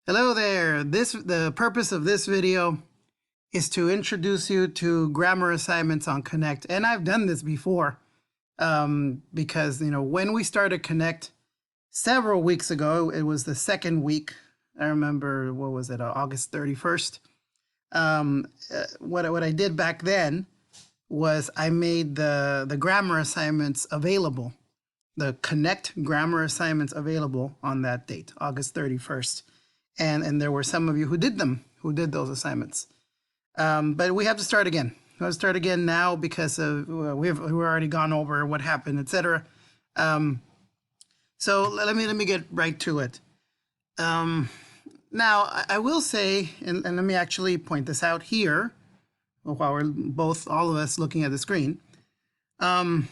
Hello there. The purpose of this video is to introduce you to grammar assignments on Connect. And I've done this before because, when we started Connect several weeks ago, it was the second week. I remember, what was it, August 31st. What I did back then was I made the grammar assignments available, the Connect grammar assignments available on that date, August 31st. And there were some of you who did those assignments. But we have to start again. We have to start again now because we've already gone over what happened, etc. So let me get right to it. Now, I will say, and let me actually point this out here while we're all of us looking at the screen. Let's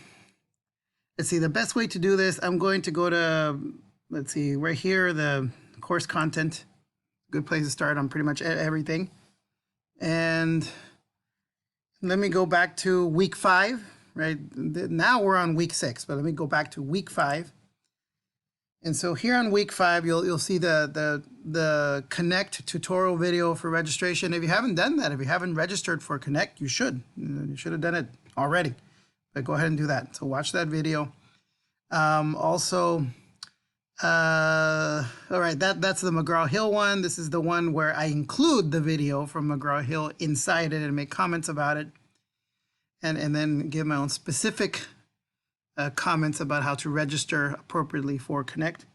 see, the best way to do this, I'm going to go to, let's see, right here, the course content. Good place to start on pretty much everything. And let me go back to week 5, right? Now we're on week 6, but let me go back to week 5. And so here on week 5, you'll see the Connect tutorial video for registration. If you haven't done that, if you haven't registered for Connect, you should. You should have done it already. But go ahead and do that. So watch that video. All right, that's the McGraw-Hill one. This is the one where I include the video from McGraw-Hill inside it and make comments about it, and then give my own specific comments about how to register appropriately for Connect.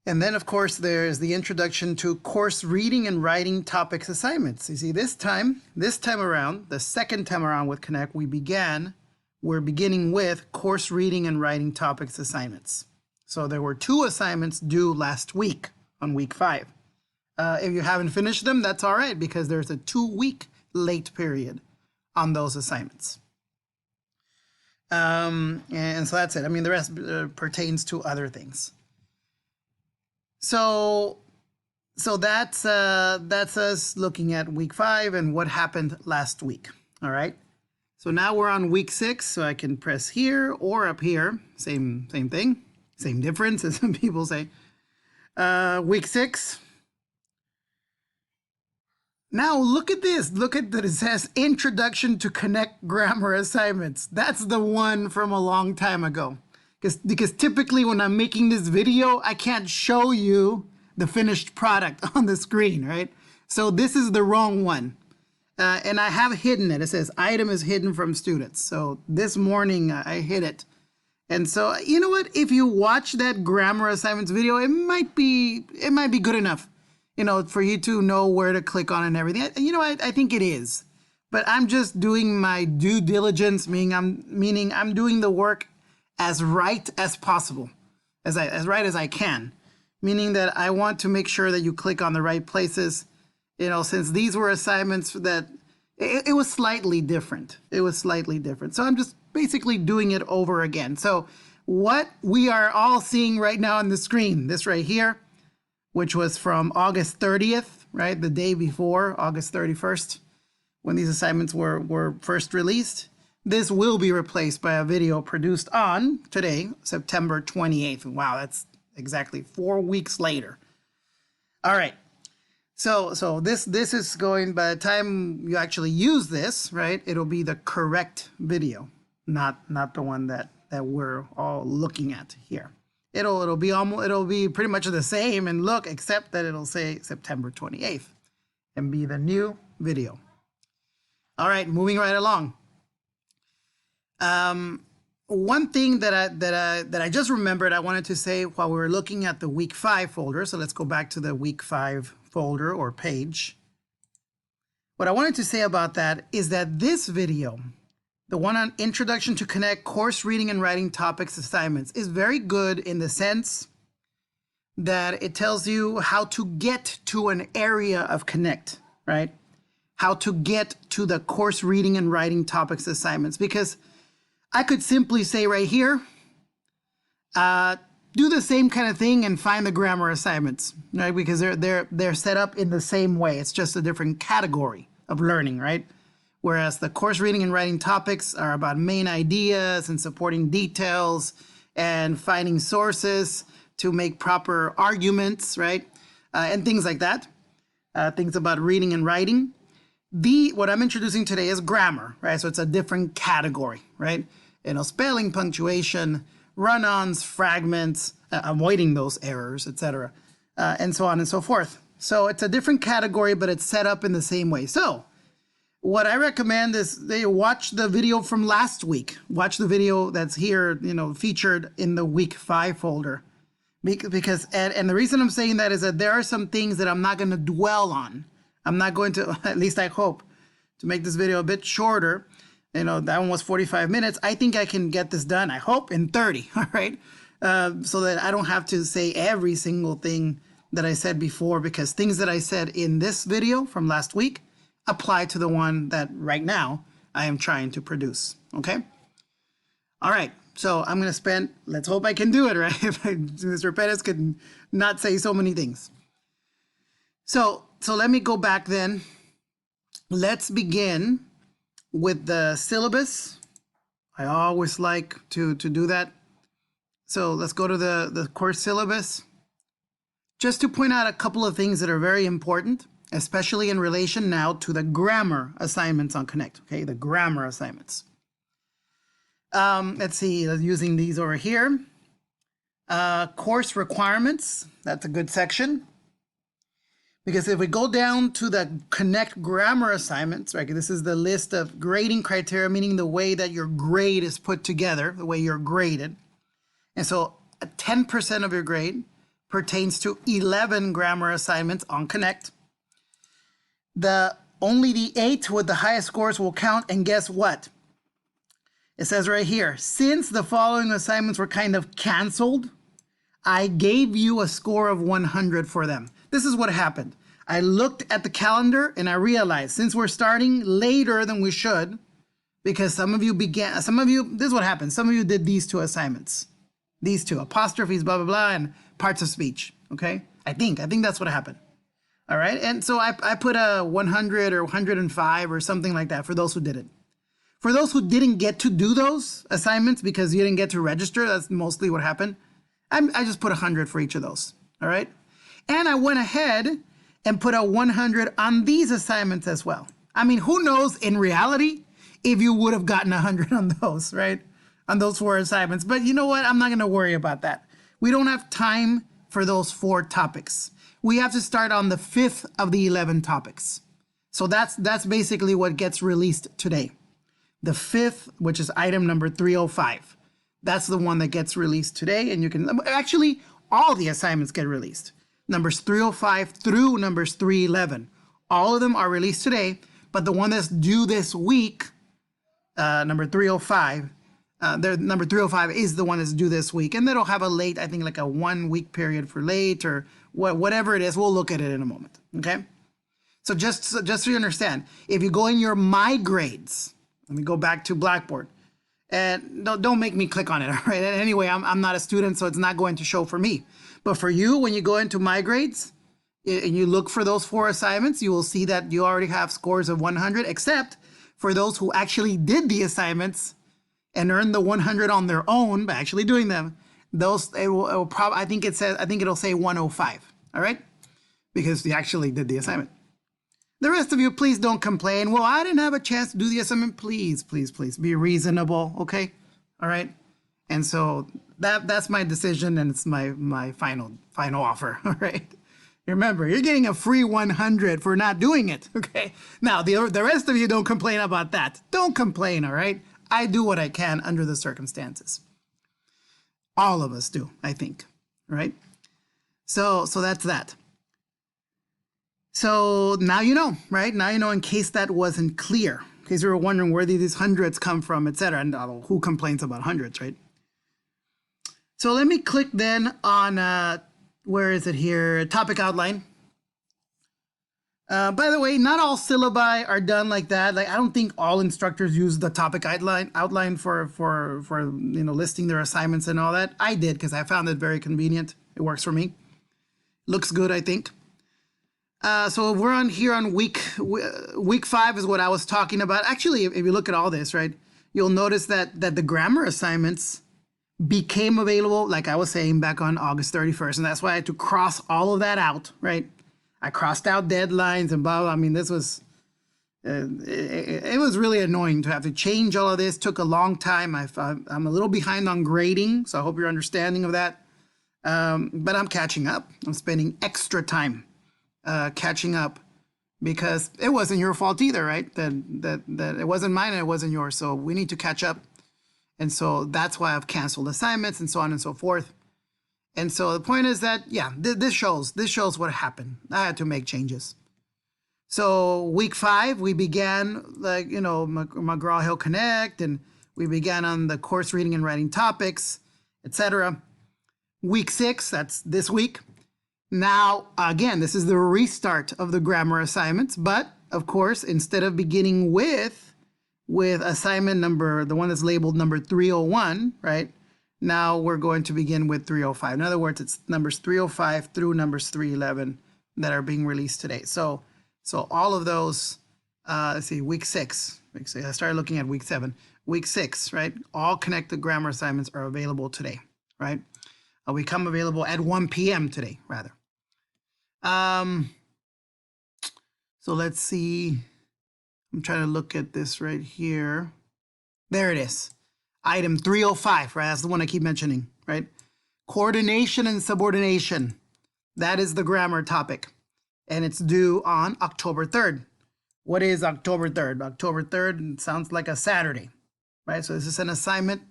And then, of course, there's the introduction to course reading and writing topics assignments. You see, this time around, the second time around with Connect, we're beginning with course reading and writing topics assignments. So there were 2 assignments due last week on week 5. If you haven't finished them, that's all right, because there's a 2-week late period on those assignments. And so that's it. I mean, the rest pertains to other things. So that's us looking at week 5 and what happened last week. All right. So now we're on week 6. So I can press here or up here. Same thing. Same difference, as some people say. Week 6. Now look at this. Look at that. It says Introduction to Connect Grammar Assignments. That's the one from a long time ago. Because typically when I'm making this video, I can't show you the finished product on the screen, right? So this is the wrong one. And I have hidden it. It says item is hidden from students. So this morning I hid it. And so, you know what? If you watch that grammar assignments video, it might be good enough, for you to know where to click on and everything. I think it is. But I'm just doing my due diligence, meaning I'm doing the work as right as possible, as right as I can. Meaning that I want to make sure that you click on the right places. Since these were assignments that it was slightly different. So I'm just basically doing it over again. So what we are all seeing right now on the screen, this right here, which was from August 30th, right? The day before, August 31st, when these assignments were first released. This will be replaced by a video produced on today, September 28th. Wow, that's exactly 4 weeks later. All right. So this is going, by the time you actually use this, right, it'll be the correct video, not the one that we're all looking at here. It'll be pretty much the same and look, except that it'll say September 28th and be the new video. All right, moving right along. One thing that I just remembered I wanted to say while we were looking at the week 5 folder. So let's go back to the week 5 folder or page. What I wanted to say about that is that this video, the one on Introduction to Connect Course Reading and Writing Topics Assignments, is very good in the sense that it tells you how to get to an area of Connect, right? How to get to the Course Reading and Writing Topics Assignments. Because I could simply say right here, do the same kind of thing and find the grammar assignments, right? Because they're set up in the same way. It's just a different category of learning, right? Whereas the course reading and writing topics are about main ideas and supporting details and finding sources to make proper arguments, right? and things like that. Things about reading and writing. What I'm introducing today is grammar, right? So it's a different category, right? Spelling, punctuation, run-ons, fragments, avoiding those errors, etc., and so on and so forth. So it's a different category, but it's set up in the same way. So what I recommend is they watch the video from last week. Watch the video that's here, featured in the week 5 folder. Because and the reason I'm saying that is that there are some things that I'm not going to dwell on. I'm not going to, at least I hope, to make this video a bit shorter. That one was 45 minutes. I think I can get this done, I hope, in 30, all right? So that I don't have to say every single thing that I said before, because things that I said in this video from last week apply to the one that right now I am trying to produce, okay? All right, so I'm gonna spend, let's hope I can do it, right? If Mr. Perez could not say so many things. So let me go back then. Let's begin with the syllabus. I always like to do that. So let's go to the course syllabus. Just to point out a couple of things that are very important, especially in relation now to the grammar assignments on Connect, okay? The grammar assignments. Let's see, using these over here. Course requirements, that's a good section. Because if we go down to the Connect grammar assignments, right, this is the list of grading criteria, meaning the way that your grade is put together, the way you're graded. And so 10% of your grade pertains to 11 grammar assignments on Connect. Only the 8 with the highest scores will count, and guess what? It says right here, since the following assignments were kind of canceled, I gave you a score of 100 for them. This is what happened. I looked at the calendar and I realized since we're starting later than we should, because this is what happened. Some of you did these 2 assignments. These 2, apostrophes, blah, blah, blah, and parts of speech, okay? I think that's what happened. All right, and so I put a 100 or 105 or something like that for those who did it. For those who didn't get to do those assignments because you didn't get to register, that's mostly what happened, I just put 100 for each of those, all right? And I went ahead and put a 100 on these assignments as well. I mean, who knows in reality if you would have gotten 100 on those, right? On those 4 assignments. But you know what? I'm not going to worry about that. We don't have time for those 4 topics. We have to start on the 5th of the 11 topics. So that's basically what gets released today. The 5th, which is item number 305. That's the one that gets released today. And you can, actually, all the assignments get released. Numbers 305 through numbers 311. All of them are released today, but the one that's due this week, number 305, number 305 is the one that's due this week. And that'll have a late, I think like a 1-week period for late or whatever it is. We'll look at it in a moment, okay? So just so you understand, if you go in your My Grades, let me go back to Blackboard. And don't make me click on it, all right? Anyway, I'm not a student, so it's not going to show for me. But for you, when you go into My Grades and you look for those 4 assignments, you will see that you already have scores of 100, except for those who actually did the assignments and earned the 100 on their own by actually doing them. Those, it will probably, I think it'll say 105, all right? Because you actually did the assignment. The rest of you, please don't complain. Well, I didn't have a chance to do the assignment. Please, please, please be reasonable, okay? All right? And so that's my decision, and it's my final offer, all right? Remember, you're getting a free 100 for not doing it, okay? Now, the rest of you don't complain about that. Don't complain, all right? I do what I can under the circumstances. All of us do, I think, right? So that's that. So now you know, right? Now you know in case that wasn't clear, in case you were wondering where these hundreds come from, etc. And who complains about hundreds, right? So let me click then on, where is it here? Topic outline. By the way, not all syllabi are done like that. Like I don't think all instructors use the topic outline for listing their assignments and all that. I did because I found it very convenient. It works for me. Looks good, I think. So we're on here on week 5 is what I was talking about. Actually, if you look at all this, right, you'll notice that the grammar assignments became available, like I was saying, back on August 31st. And that's why I had to cross all of that out, right? I crossed out deadlines and blah, blah. I mean, this was, it was really annoying to have to change all of this. Took a long time. I'm a little behind on grading, so I hope you're understanding of that. But I'm catching up. I'm spending extra time catching up because it wasn't your fault either, right? That it wasn't mine and it wasn't yours. So we need to catch up. And so that's why I've canceled assignments and so on and so forth. And so the point is that, yeah, this shows what happened. I had to make changes. So week 5, we began, like, you know, McGraw-Hill Connect, and we began on the course reading and writing topics, etc. Week 6, that's this week. Now, again, this is the restart of the grammar assignments, but of course, instead of beginning with assignment number, the one that's labeled number 301, right? Now we're going to begin with 305. In other words, it's numbers 305 through numbers 311 that are being released today. So all of those, let's see, week 6. I started looking at week 7. Week 6, right? All connected grammar assignments are available today, right? Become available at 1 p.m. today, rather. So let's see. I'm trying to look at this right here. There it is. Item 305, right? That's the one I keep mentioning, right? Coordination and subordination. That is the grammar topic. And it's due on October 3rd. What is October 3rd? October 3rd sounds like a Saturday, right? So this is an assignment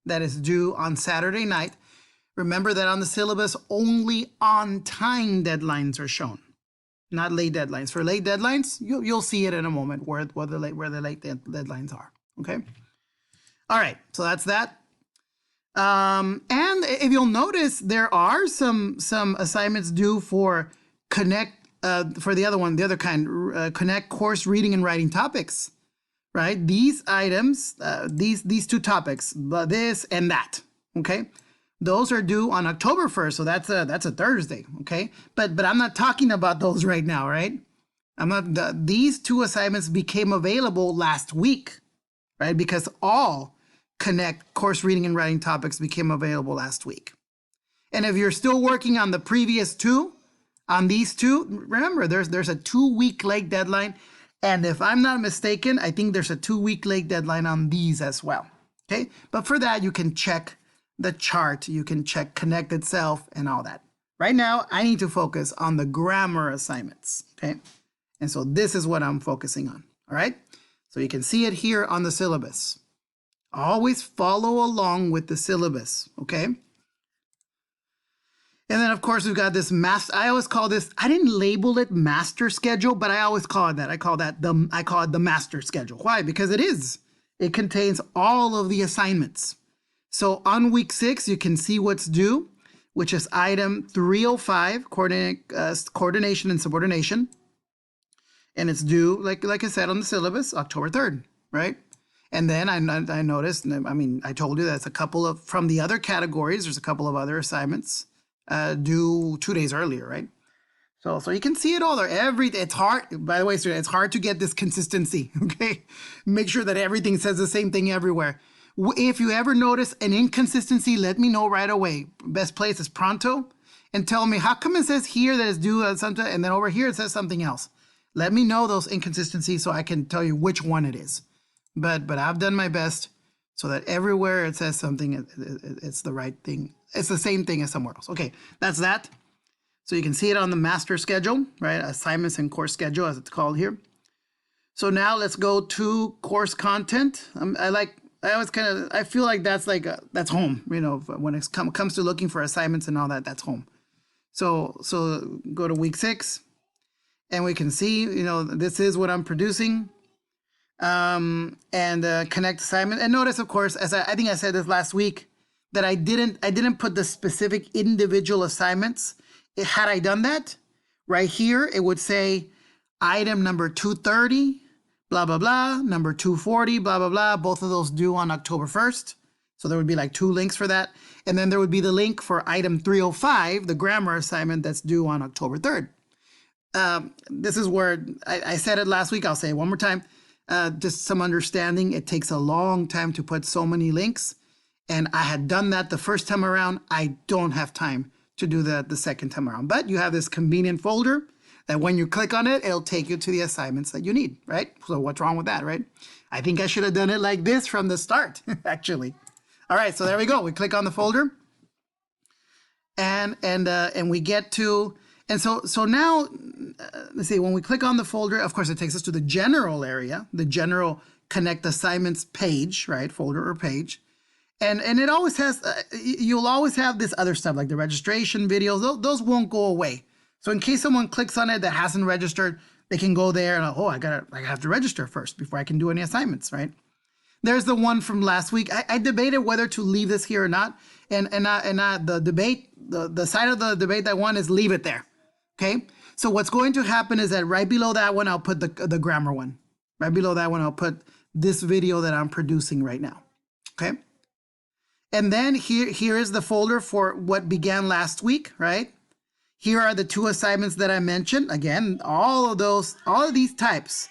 that is due on Saturday night. Remember that on the syllabus, only on-time deadlines are shown, not late deadlines. For late deadlines, you'll see it in a moment where the late deadlines are. Okay. All right. So that's that. And if you'll notice, there are some assignments due for Connect. For the other one, the other kind, Connect course reading and writing topics. Right. These items, these 2 topics, this and that. Okay. Those are due on October 1st, so that's a Thursday, okay? But I'm not talking about those right now, right? These 2 assignments became available last week, right? Because all Connect course reading and writing topics became available last week. And if you're still working on the previous 2, on these 2, remember there's a 2-week late deadline, and if I'm not mistaken, I think there's a 2-week late deadline on these as well. Okay, but for that you can check the chart, you can check Connect itself and all that. Right now, I need to focus on the grammar assignments, okay? And so this is what I'm focusing on, all right? So you can see it here on the syllabus. Always follow along with the syllabus, okay? And then, of course, we've got this I always call this, I didn't label it master schedule, but I always call it that. I call it the master schedule. Why? Because it is. It contains all of the assignments. So on week 6, you can see what's due, which is item 305, coordination and subordination. And it's due, like I said, on the syllabus, October 3rd, right? And then I noticed, I mean, I told you that's a couple of, from the other categories, there's a couple of other assignments due 2 days earlier, right? So you can see it all there. It's hard, by the way, it's hard to get this consistency, okay? Make sure that everything says the same thing everywhere. If you ever notice an inconsistency, let me know right away. Best place is Pronto, and tell me, how come it says here that it's due something, and then over here it says something else? Let me know those inconsistencies so I can tell you which one it is. But I've done my best so that everywhere it says something, it's the right thing. It's the same thing as somewhere else. Okay, that's that. So you can see it on the master schedule, right? Assignments and course schedule, as it's called here. So now let's go to course content. I feel like that's home, you know, when it comes to looking for assignments and all that, that's home. So go to week 6 and we can see, you know, this is what I'm producing. And Connect assignment. And notice, of course, as I think I said this last week, that I didn't put the specific individual assignments. Had I done that, right here, it would say item number 230, blah, blah, blah, number 240, blah, blah, blah. Both of those due on October 1st. So there would be like 2 links for that. And then there would be the link for item 305, the grammar assignment that's due on October 3rd. This is where I said it last week. I'll say it one more time. Just some understanding. It takes a long time to put so many links. And I had done that the first time around. I don't have time to do that the second time around. But you have this convenient folder that when you click on it, it'll take you to the assignments that you need, right? So what's wrong with that, right? I think I should have done it like this from the start, actually. All right, so there we go. We click on the folder, and we get to, and so now, let's see. When we click on the folder, of course, it takes us to the general area, the general Connect assignments page, right? Folder or page. And it always has, you'll always have this other stuff like the registration videos. Those won't go away. So in case someone clicks on it that hasn't registered, they can go there and, oh, I have to register first before I can do any assignments, right? There's the one from last week. I debated whether to leave this here or not. The debate, the side of the debate that won is leave it there, okay? So what's going to happen is that right below that one, I'll put the grammar one. Right below that one, I'll put this video that I'm producing right now, okay? And then here is the folder for what began last week, right? Here are the 2 assignments that I mentioned. Again, all of these types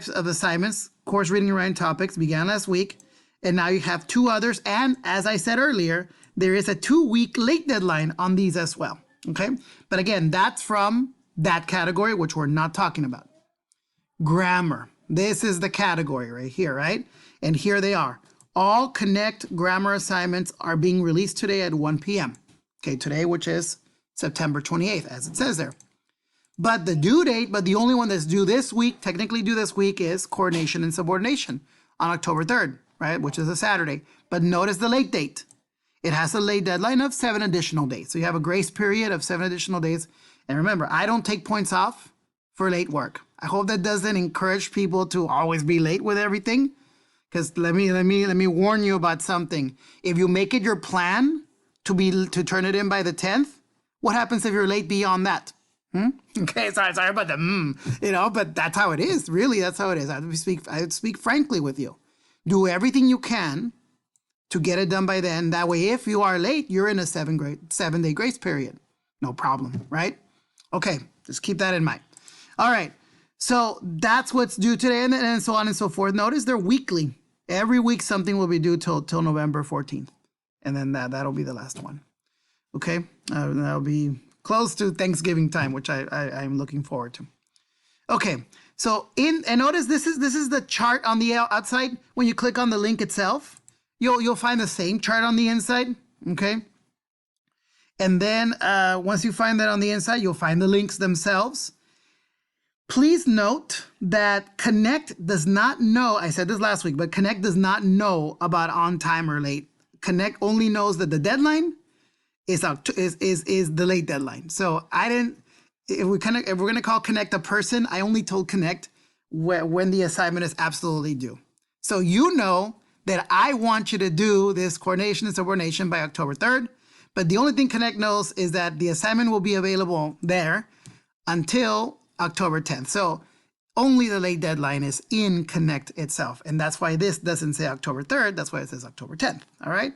of assignments, course reading and writing topics, began last week. And now you have 2 others. And as I said earlier, there is a 2-week late deadline on these as well, okay? But again, that's from that category, which we're not talking about. Grammar. This is the category right here, right? And here they are. All Connect grammar assignments are being released today at 1 p.m. Okay, today, which is September 28th, as it says there. But the due date, but the only one that's due this week, technically due this week, is coordination and subordination on October 3rd, right, which is a Saturday. But notice the late date. It has a late deadline of 7 additional days. So you have a grace period of 7 additional days. And remember, I don't take points off for late work. I hope that doesn't encourage people to always be late with everything. Because let me warn you about something. If you make it your plan to turn it in by the 10th, what happens if you're late beyond that? Okay, sorry about the but that's how it is. Really, that's how it is. I would speak frankly with you. Do everything you can to get it done by then. That way, if you are late, you're in a 7-day grace period. No problem, right? Okay, just keep that in mind. All right. So that's what's due today, and so on and so forth. Notice they're weekly. Every week something will be due till November 14th. And then that'll be the last one. Okay? That'll be close to Thanksgiving time, which I'm looking forward to. Okay. So and notice this is the chart on the outside. When you click on the link itself, you'll find the same chart on the inside. Okay? And then once you find that on the inside, you'll find the links themselves. Please note that Connect does not know, I said this last week, but Connect does not know about on time or late. Connect only knows that the deadline is the late deadline. So I didn't, if we're gonna call Connect a person, I only told Connect when the assignment is absolutely due. So you know that I want you to do this coordination and subordination by October 3rd, but the only thing Connect knows is that the assignment will be available there until October 10th. So only the late deadline is in Connect itself. And that's why this doesn't say October 3rd. That's why it says October 10th. All right.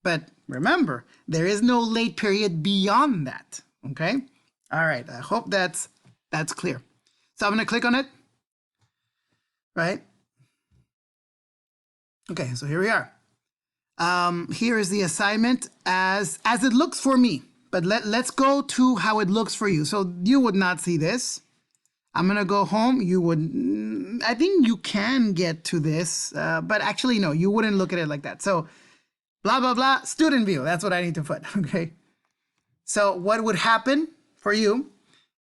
But remember, there is no late period beyond that. Okay. All right. I hope that's clear. So I'm going to click on it. Right. Okay. So here we are. Here is the assignment as it looks for me. But let's go to how it looks for you. So you would not see this. I'm going to go home. You would, I think you can get to this, but actually, no, you wouldn't look at it like that. So blah, blah, blah, student view. That's what I need to put. Okay. So what would happen for you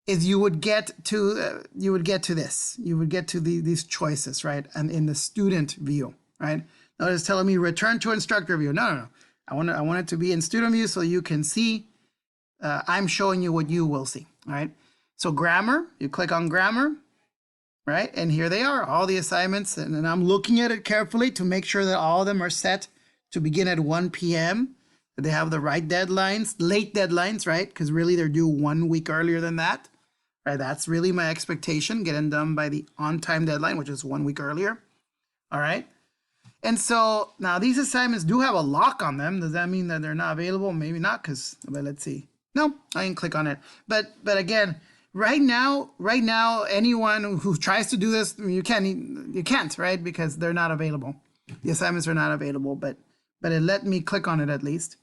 is you would get to this. You would get to these choices, right? And in the student view, right? Notice telling me return to instructor view. No. I want it to be in student view so you can see. I'm showing you what you will see. All right. So grammar, you click on grammar, right? And here they are, all the assignments. And then I'm looking at it carefully to make sure that all of them are set to begin at 1 p.m. That they have the right deadlines, late deadlines, right? Because really they're due 1 week earlier than that, right? That's really my expectation, getting done by the on-time deadline, which is 1 week earlier. All right. And so now these assignments do have a lock on them. Does that mean that they're not available? Maybe not, but let's see. No, I didn't click on it. But again, right now, anyone who tries to do this, you can't, right? Because they're not available. The assignments are not available. But but it let me click on it at least.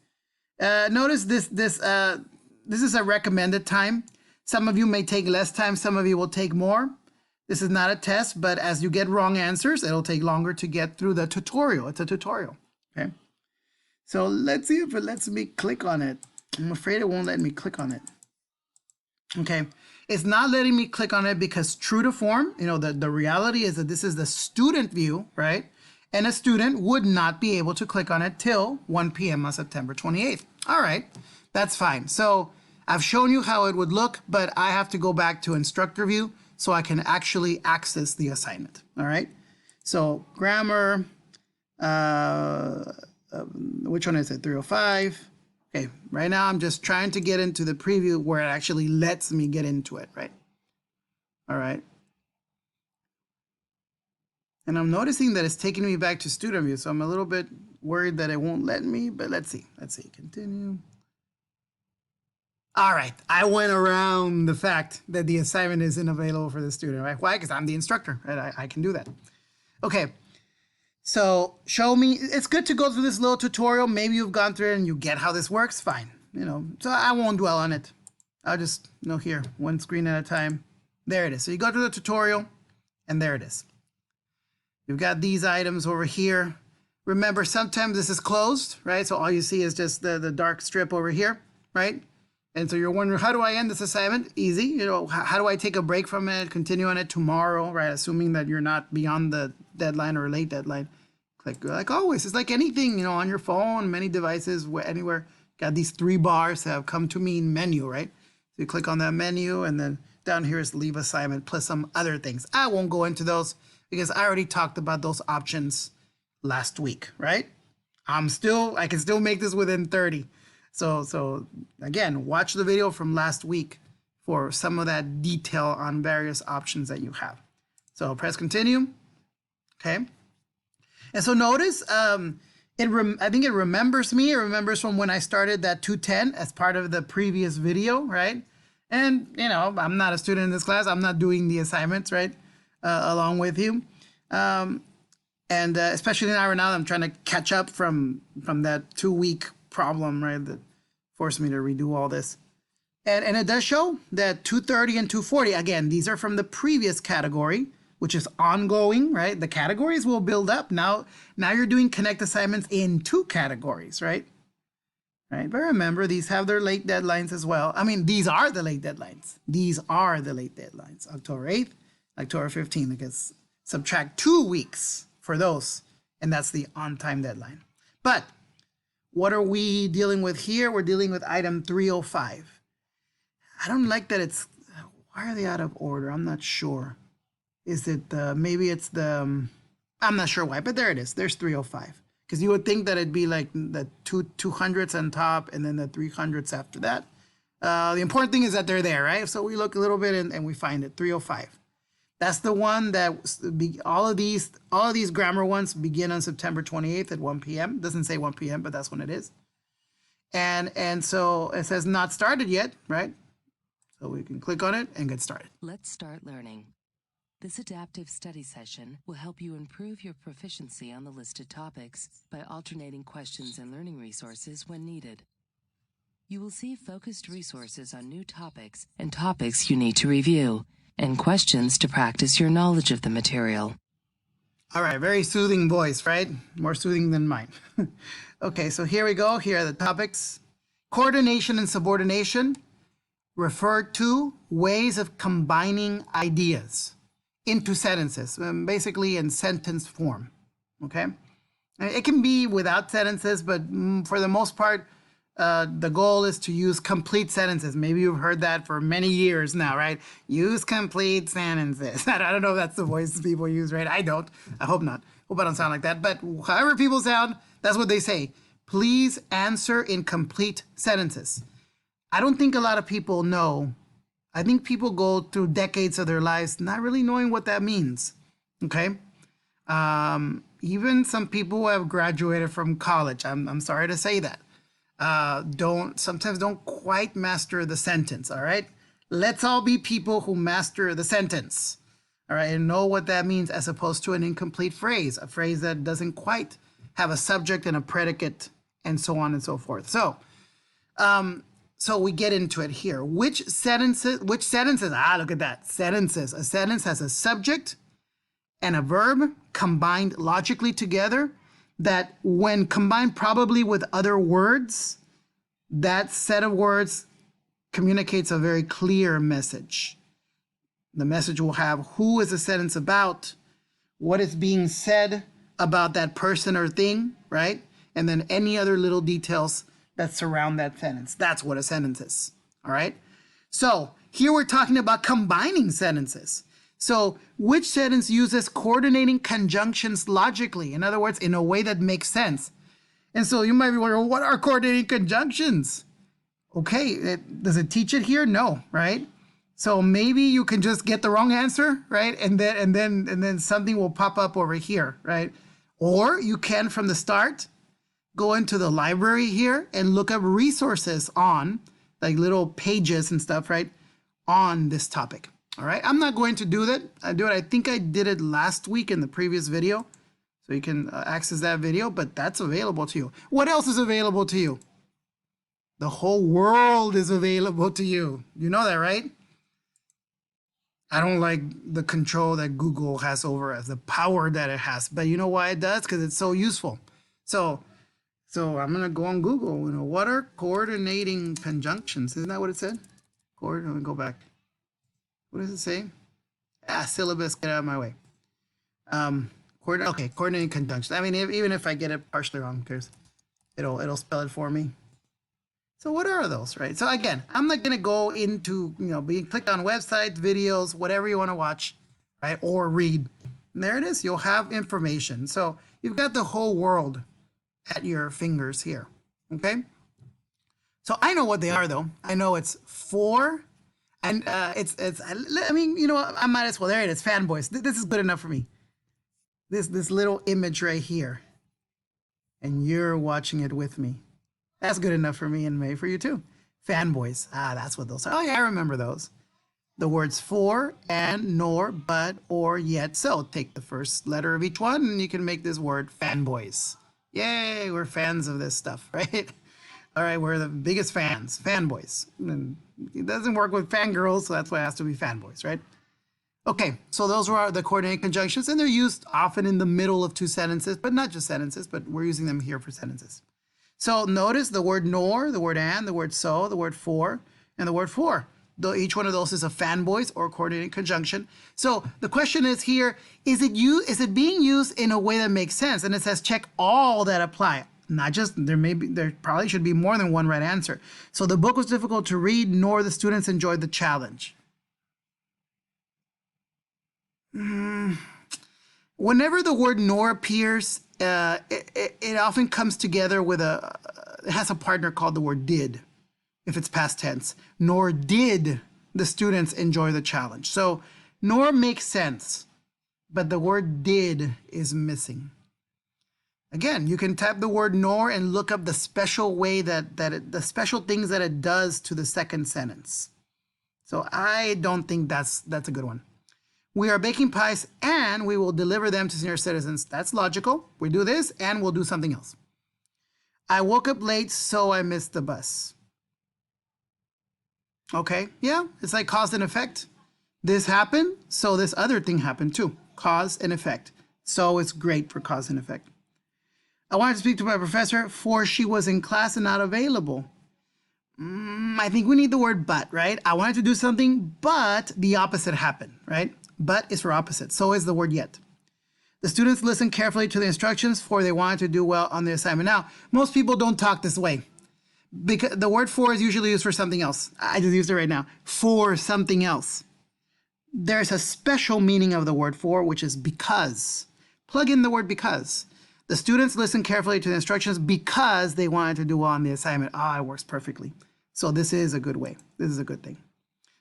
Notice this is a recommended time. Some of you may take less time, some of you will take more. This is not a test, but as you get wrong answers, it'll take longer to get through the tutorial. It's a tutorial, okay? So let's see if it lets me click on it. I'm afraid it won't let me click on it. Okay, it's not letting me click on it because true to form, you know, the reality is that this is the student view, right? And a student would not be able to click on it till 1 p.m. on September 28th. All right, that's fine. So I've shown you how it would look, but I have to go back to instructor view so I can actually access the assignment. All right, so grammar, which one is it? 305. Okay, right now I'm just trying to get into the preview where it actually lets me get into it, right? All right. And I'm noticing that it's taking me back to student view, so I'm a little bit worried that it won't let me, but let's see. Let's see, continue. All right, I went around the fact that the assignment isn't available for the student, right? Why? Because I'm the instructor, right? I can do that. Okay, so show me. It's good to go through this little tutorial. Maybe you've gone through it and you get how this works, fine. You know, so I won't dwell on it. I'll just, you know, here, one screen at a time. There it is. So you go to the tutorial and there it is. You've got these items over here. Remember, sometimes this is closed, right? So all you see is just the dark strip over here, right? And so you're wondering, how do I end this assignment? Easy. You know, how do I take a break from it, continue on it tomorrow, right? Assuming that you're not beyond the deadline or late deadline. Click, like always, it's like anything, you know, on your phone, many devices, anywhere. Got these 3 bars that have come to mean menu, right? So you click on that menu and then down here is leave assignment plus some other things. I won't go into those because I already talked about those options last week, right? I can still make this within 30. So again, watch the video from last week for some of that detail on various options that you have. So press continue, okay? And so notice, I think it remembers me. It remembers from when I started that 210 as part of the previous video, right? And, you know, I'm not a student in this class. I'm not doing the assignments, right, along with you. Especially now that I'm trying to catch up from that 2-week problem, right, that forced me to redo all this. And it does show that 230 and 240, again, these are from the previous category, which is ongoing, right? The categories will build up. Now you're doing connect assignments in 2 categories, right? Right, but remember, these have their late deadlines as well. I mean, these are the late deadlines. These are the late deadlines. October 8th, October 15th, because subtract 2 weeks for those, and that's the on-time deadline. But what are we dealing with here? We're dealing with item 305. I don't like that it's, why are they out of order? I'm not sure. Is it, maybe it's the, I'm not sure why, but there it is. There's 305. Because you would think that it'd be like the 200s on top and then the 300s after that. The important thing is that they're there, right? So we look a little bit and we find it, 305. That's the one that all of these grammar ones begin on September 28th at 1 p.m. Doesn't say 1 p.m., but that's when it is. And so it says not started yet, right? So we can click on it and get started. Let's start learning. This adaptive study session will help you improve your proficiency on the listed topics by alternating questions and learning resources when needed. You will see focused resources on new topics and topics you need to review, and questions to practice your knowledge of the material. All right, very soothing voice, right? More soothing than mine. Okay, so here we go. Here are the topics. Coordination and subordination refer to ways of combining ideas into sentences, basically in sentence form, okay? It can be without sentences, but for the most part, the goal is to use complete sentences. Maybe you've heard that for many years now, right? Use complete sentences. I don't know if that's the voice people use, right? I don't. I hope not. Hope I don't sound like that. But however people sound, that's what they say. Please answer in complete sentences. I don't think a lot of people know. I think people go through decades of their lives not really knowing what that means, okay? Even some people who have graduated from college, I'm sorry to say that, sometimes don't quite master the sentence, all right? Let's all be people who master the sentence, all right, and know what that means as opposed to an incomplete phrase, a phrase that doesn't quite have a subject and a predicate, and so on and so forth. So we get into it here. Which sentences, look at that, sentences. A sentence has a subject and a verb combined logically together that when combined probably with other words, that set of words communicates a very clear message. The message will have who is the sentence about, what is being said about that person or thing, right? And then any other little details that surround that sentence. That's what a sentence is, all right? So here we're talking about combining sentences. So which sentence uses coordinating conjunctions logically? In other words, in a way that makes sense. And so you might be wondering, what are coordinating conjunctions? Okay, does it teach it here? No, right? So maybe you can just get the wrong answer, right? And then something will pop up over here, right? Or you can, from the start, go into the library here and look up resources on, like little pages and stuff, right, on this topic. All right, I'm not going to do that. I think I did it last week in the previous video. So you can access that video, but that's available to you. What else is available to you? The whole world is available to you. You know that, right? I don't like the control that Google has over us, the power that it has. But you know why it does? Because it's so useful. So I'm going to go on Google. You know, what are coordinating conjunctions? Isn't that what it said? Let me go back. What does it say? Syllabus, get out of my way. Coordinating conjunctions. I mean, even if I get it partially wrong, because it'll spell it for me. So what are those, right? So again, I'm not going to go into, click on websites, videos, whatever you want to watch, right? Or read. And there it is. You'll have information. So you've got the whole world at your fingers here, okay? So I know what they are, though. I know it's for, and I mean, I might as well, there it is, fanboys. This is good enough for me. This little image right here, and you're watching it with me. That's good enough for me and maybe for you too. Fanboys, that's what those are. Oh yeah, I remember those. The words for, and, nor, but, or, yet, so. Take the first letter of each one and you can make this word fanboys. Yay, we're fans of this stuff, right? All right, we're the biggest fans, fanboys. And it doesn't work with fangirls, so that's why it has to be fanboys, right? Okay, so those are the coordinating conjunctions, and they're used often in the middle of two sentences, but not just sentences, but we're using them here for sentences. So notice the word nor, the word and, the word so, the word for, and the word for. Each one of those is a fanboys or coordinating conjunction. So the question is here, is it being used in a way that makes sense? And it says check all that apply. Not just, there probably should be more than one right answer. So the book was difficult to read, nor the students enjoyed the challenge. Whenever the word nor appears, it often comes together with it has a partner called the word did, if it's past tense. Nor did the students enjoy the challenge. So nor makes sense, but the word did is missing. Again, you can type the word nor and look up the special way the special things that it does to the second sentence. So I don't think that's a good one. We are baking pies and we will deliver them to senior citizens. That's logical. We do this and we'll do something else. I woke up late, so I missed the bus. Okay, yeah, it's like cause and effect. This happened, so this other thing happened too. Cause and effect. So it's great for cause and effect. I wanted to speak to my professor, for she was in class and not available. I think we need the word but, right? I wanted to do something, but the opposite happened, right? But is for opposite. So is the word yet. The students listened carefully to the instructions, for they wanted to do well on the assignment. Now, most people don't talk this way, because the word for is usually used for something else. I just used it right now. For something else. There's a special meaning of the word for, which is because. Plug in the word because. The students listened carefully to the instructions because they wanted to do well on the assignment. It works perfectly. So this is a good way. This is a good thing.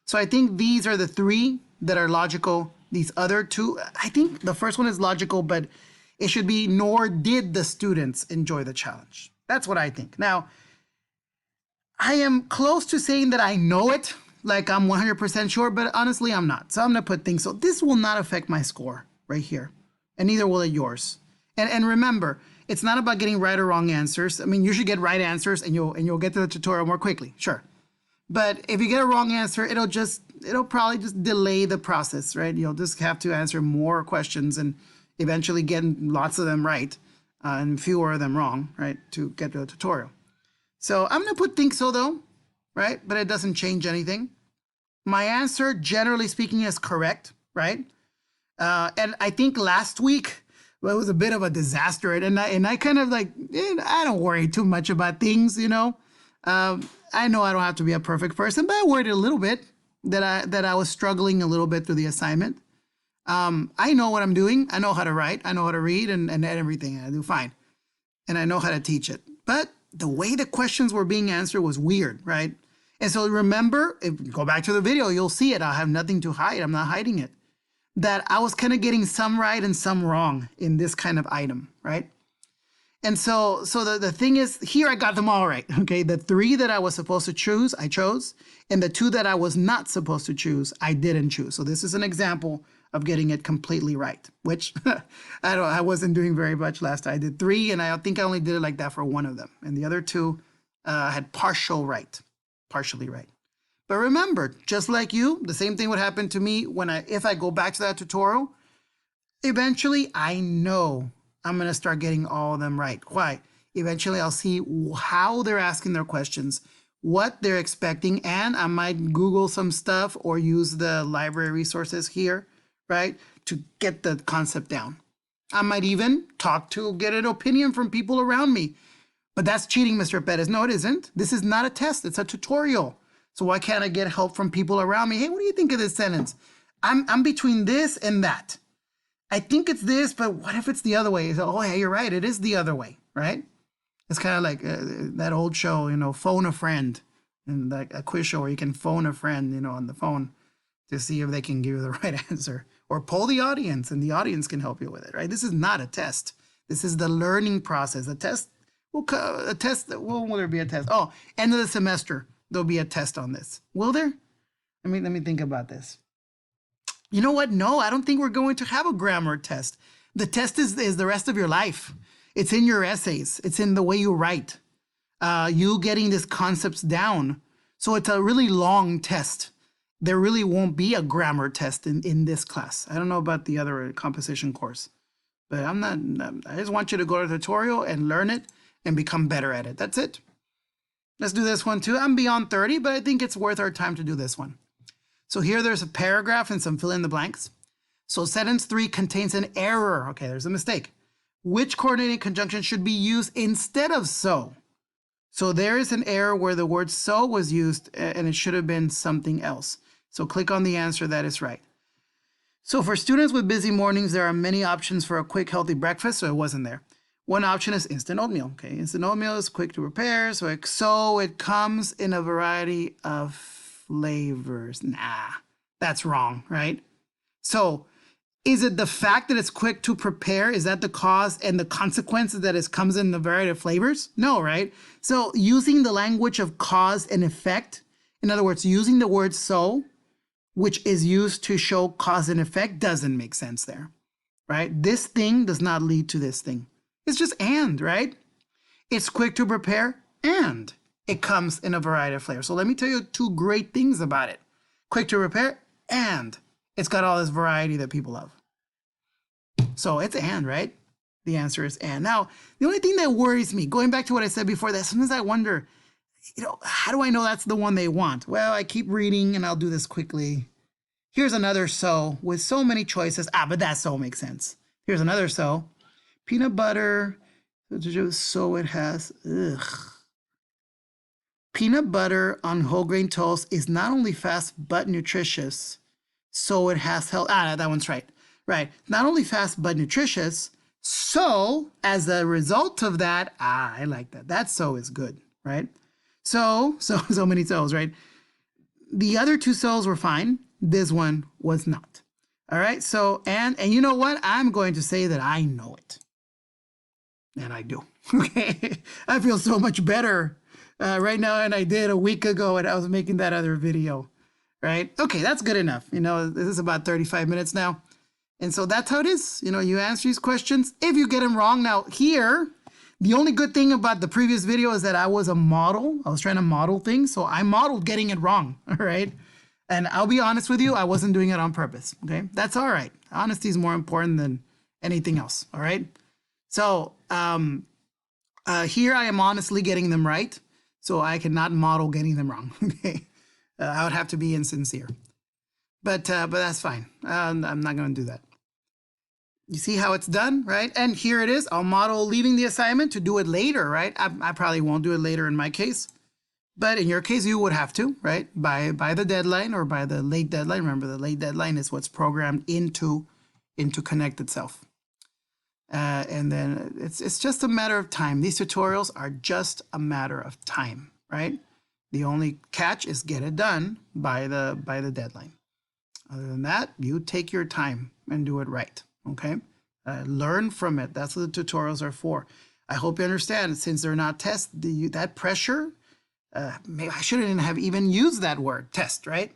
So I think these are the three that are logical. These other two, I think the first one is logical, but it should be nor did the students enjoy the challenge. That's what I think. Now, I am close to saying that I know it, like I'm 100% sure, but honestly, I'm not. So I'm going to put things. So this will not affect my score right here, and neither will it yours. And remember, It's not about getting right or wrong answers. I mean, you should get right answers and you'll get to the tutorial more quickly, sure. But if you get a wrong answer, it'll probably just delay the process, right? You'll just have to answer more questions and eventually get lots of them right and fewer of them wrong, right, to get to the tutorial. So I'm going to put think so though, right? But it doesn't change anything. My answer, generally speaking, is correct, right? And I think last week, well, it was a bit of a disaster. And I kind of like, I don't worry too much about things, you know. I know I don't have to be a perfect person, but I worried a little bit that I was struggling a little bit through the assignment. I know what I'm doing. I know how to write. I know how to read and everything. I do fine. And I know how to teach it. But the way the questions were being answered was weird, right? And so remember, if you go back to the video, you'll see it. I have nothing to hide. I'm not hiding it. That I was kind of getting some right and some wrong in this kind of item, right? And so the thing is, here I got them all right, okay? The 3 that I was supposed to choose, I chose. And the 2 that I was not supposed to choose, I didn't choose. So this is an example of getting it completely right, which I wasn't doing very much last time. I did 3, and I think I only did it like that for 1 of them. And the other 2 had partially right. But remember, just like you, the same thing would happen to me if I go back to that tutorial. Eventually, I know I'm going to start getting all of them right. Why? Eventually, I'll see how they're asking their questions, what they're expecting, and I might Google some stuff or use the library resources here, right, to get the concept down. I might even get an opinion from people around me. But that's cheating, Mr. Perez. No, it isn't. This is not a test. It's a tutorial. So why can't I get help from people around me? Hey, what do you think of this sentence? I'm between this and that. I think it's this, but what if it's the other way? So, oh, yeah, you're right. It is the other way, right? It's kind of like that old show, you know, Phone a Friend, and like a quiz show where you can phone a friend, you know, on the phone to see if they can give you the right answer, or poll the audience and the audience can help you with it, right? This is not a test. This is the learning process. Will there be a test? Oh, end of the semester, there'll be a test on this. Will there? Let me think about this. You know what? No, I don't think we're going to have a grammar test. The test is the rest of your life. It's in your essays. It's in the way you write. You getting these concepts down. So it's a really long test. There really won't be a grammar test in this class. I don't know about the other composition course, but I just want you to go to the tutorial and learn it and become better at it. That's it. Let's do this one too. I'm beyond 30, but I think it's worth our time to do this one. So here there's a paragraph and some fill in the blanks. So sentence 3 contains an error. Okay, there's a mistake. Which coordinating conjunction should be used instead of so? So there is an error where the word so was used and it should have been something else. So click on the answer that is right. So for students with busy mornings, there are many options for a quick, healthy breakfast, so it wasn't there. One option is instant oatmeal. Okay, instant oatmeal is quick to prepare, so it comes in a variety of flavors. Nah, that's wrong, right? So is it the fact that it's quick to prepare? Is that the cause and the consequences that it comes in a variety of flavors? No, right? So using the language of cause and effect, in other words, using the word so, which is used to show cause and effect, doesn't make sense there, right? This thing does not lead to this thing. It's just and, right? It's quick to prepare and it comes in a variety of flavors. So let me tell you 2 great things about it. Quick to prepare and it's got all this variety that people love. So it's and, right? The answer is and. Now, the only thing that worries me, going back to what I said before, that sometimes I wonder, how do I know that's the one they want? Well, I keep reading and I'll do this quickly. Here's another so with so many choices. But that so makes sense. Here's another so. Peanut butter, so it has, Peanut butter on whole grain toast is not only fast but nutritious, so it has health. That one's right. Right. Not only fast but nutritious, so as a result of that, I like that. That so is good, right? So many so's, right? The other 2 so's were fine. This one was not. All right. So, and you know what? I'm going to say that I know it. And I do. Okay. I feel so much better right now than I did a week ago when I was making that other video. Right. Okay. That's good enough. This is about 35 minutes now. And so that's how it is. You answer these questions. If you get them wrong, now here, The only good thing about the previous video is that I was a model. I was trying to model things, so I modeled getting it wrong, all right? And I'll be honest with you, I wasn't doing it on purpose, okay? That's all right. Honesty is more important than anything else, all right? So here I am honestly getting them right, so I cannot model getting them wrong, okay? I would have to be insincere. But that's fine. I'm not going to do that. You see how it's done, right? And here it is. I'll model leaving the assignment to do it later, right? I probably won't do it later in my case. But in your case, you would have to, right? By the deadline or by the late deadline. Remember, the late deadline is what's programmed into Connect itself. And then it's just a matter of time. These tutorials are just a matter of time, right? The only catch is get it done by the deadline. Other than that, you take your time and do it right, okay? Learn from it. That's what the tutorials are for. I hope you understand, since they're not tests, that pressure, maybe I shouldn't have even used that word, test, right?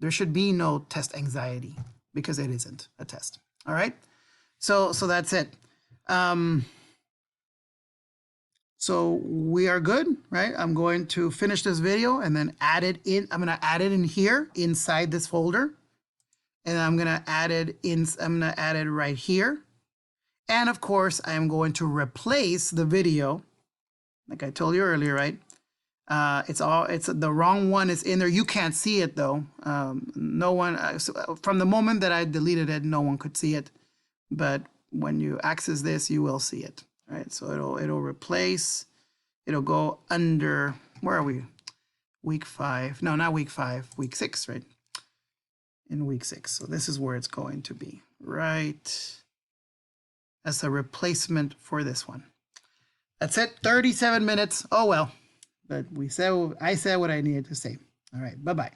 There should be no test anxiety because it isn't a test, all right? So that's it. So we are good, right? I'm going to finish this video and then add it in. I'm going to add it in here inside this folder. And I'm going to add it in. I'm going to add it right here. And of course, I'm going to replace the video. Like I told you earlier, right? It's the wrong one is in there. You can't see it though. No one, from the moment that I deleted it, no one could see it. But when you access this, you will see it, right? So it'll replace, it'll go under, where are we? Week 5, no, not week 5, week 6, right? In week 6. So this is where it's going to be, right? As a replacement for this one. That's it, 37 minutes. Oh, well, but I said what I needed to say. All right, bye-bye.